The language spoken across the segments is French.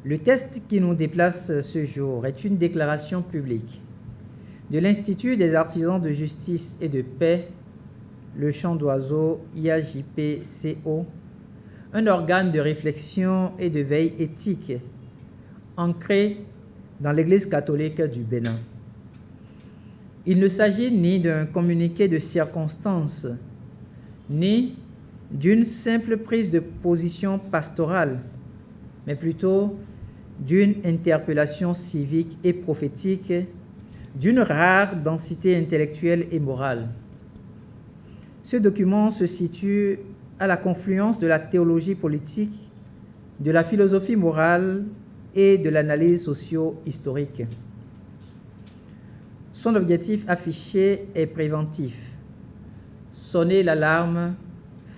Le texte qui nous déplace ce jour est une déclaration publique de l'Institut des artisans de justice et de paix, le chant d'oiseau IAJP-CO, un organe de réflexion et de veille éthique ancré dans l'Église catholique du Bénin. Il ne s'agit ni d'un communiqué de circonstance, ni d'une simple prise de position pastorale, mais plutôt d'une interpellation civique et prophétique d'une rare densité intellectuelle et morale. Ce document se situe à la confluence de la théologie politique, de la philosophie morale et de l'analyse socio-historique. Son objectif affiché est préventif: sonner l'alarme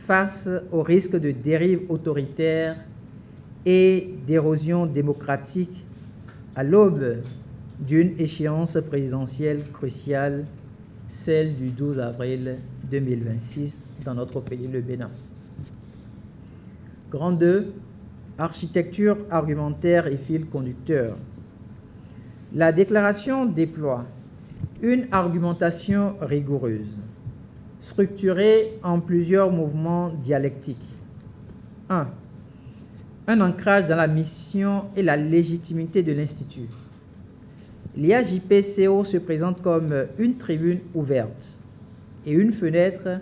face au risque de dérive autoritaire et d'érosion démocratique à l'aube d'une échéance présidentielle cruciale, celle du 12 avril 2026 dans notre pays, le Bénin. Grand 2, architecture argumentaire et fil conducteur. La déclaration déploie une argumentation rigoureuse, structurée en plusieurs mouvements dialectiques. 1. Un ancrage dans la mission et la légitimité de l'Institut. L'IAJP-CO se présente comme une tribune ouverte et une fenêtre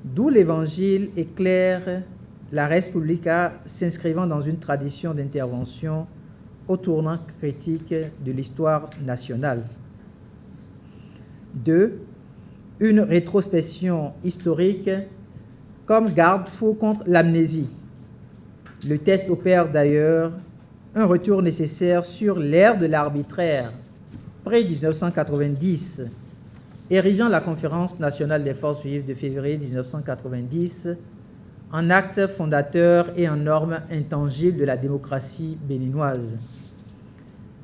d'où l'Évangile éclaire la res publica, s'inscrivant dans une tradition d'intervention au tournant critique de l'histoire nationale. 2. Une rétrospection historique comme garde-fou contre l'amnésie. Le texte opère d'ailleurs un retour nécessaire sur l'ère de l'arbitraire, pré-1990, érigeant la Conférence nationale des forces vives de février 1990 en acte fondateur et en norme intangible de la démocratie béninoise.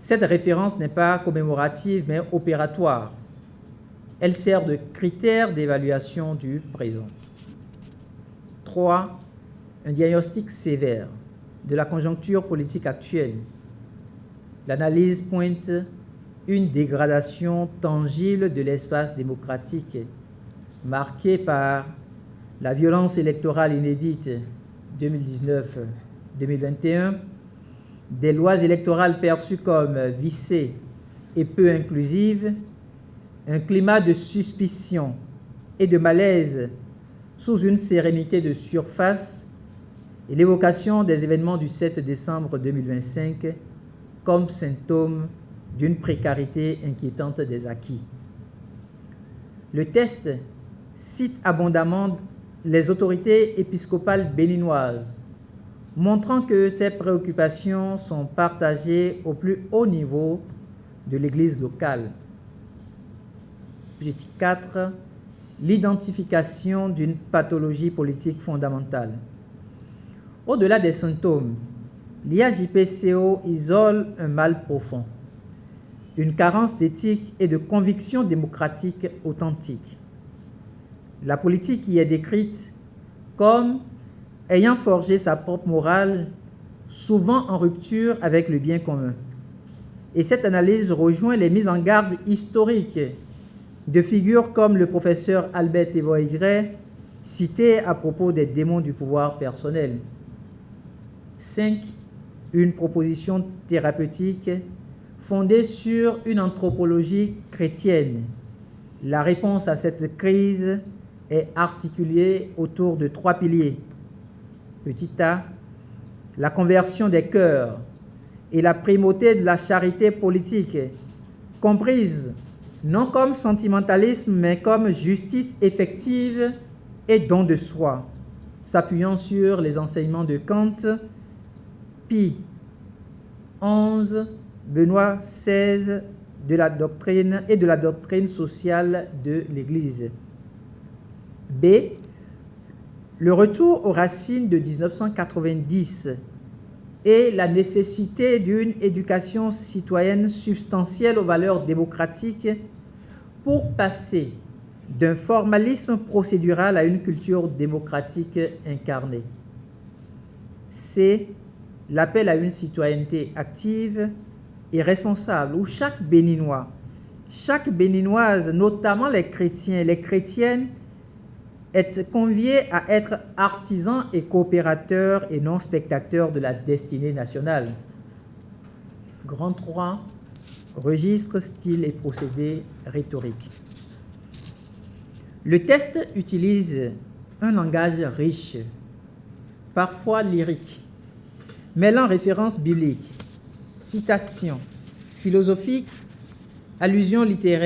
Cette référence n'est pas commémorative mais opératoire. Elle sert de critère d'évaluation du présent. 3. Un diagnostic sévère de la conjoncture politique actuelle. L'analyse pointe une dégradation tangible de l'espace démocratique, marquée par la violence électorale inédite 2019-2021, des lois électorales perçues comme viciées et peu inclusives, un climat de suspicion et de malaise sous une sérénité de surface et l'évocation des événements du 7 décembre 2025 comme symptôme d'une précarité inquiétante des acquis. Le texte cite abondamment les autorités épiscopales béninoises, montrant que ces préoccupations sont partagées au plus haut niveau de l'Église locale. 4. L'identification d'une pathologie politique fondamentale. Au-delà des symptômes, l'IAJP-CO isole un mal profond, une carence d'éthique et de conviction démocratique authentique. La politique y est décrite comme ayant forgé sa propre morale, souvent en rupture avec le bien commun. Et cette analyse rejoint les mises en garde historiques de figures comme le professeur Albert Thévoïgret, cité à propos des démons du pouvoir personnel. 5. Une proposition thérapeutique fondée sur une anthropologie chrétienne. La réponse à cette crise est articulée autour de 3 piliers. Petit a, la conversion des cœurs et la primauté de la charité politique, comprise non comme sentimentalisme, mais comme justice effective et don de soi, s'appuyant sur les enseignements de Kant, Pie XI, Benoît XVI de la doctrine et de la doctrine sociale de l'Église. B. Le retour aux racines de 1990 et la nécessité d'une éducation citoyenne substantielle aux valeurs démocratiques pour passer d'un formalisme procédural à une culture démocratique incarnée. C. l'appel à une citoyenneté active et responsable, où chaque Béninois, chaque Béninoise, notamment les chrétiens et les chrétiennes, est convié à être artisan et coopérateur et non spectateur de la destinée nationale. Grand 3, registre, style et procédé rhétorique. Le texte utilise un langage riche, parfois lyrique, mêlant références bibliques, citations philosophiques, allusions littéraires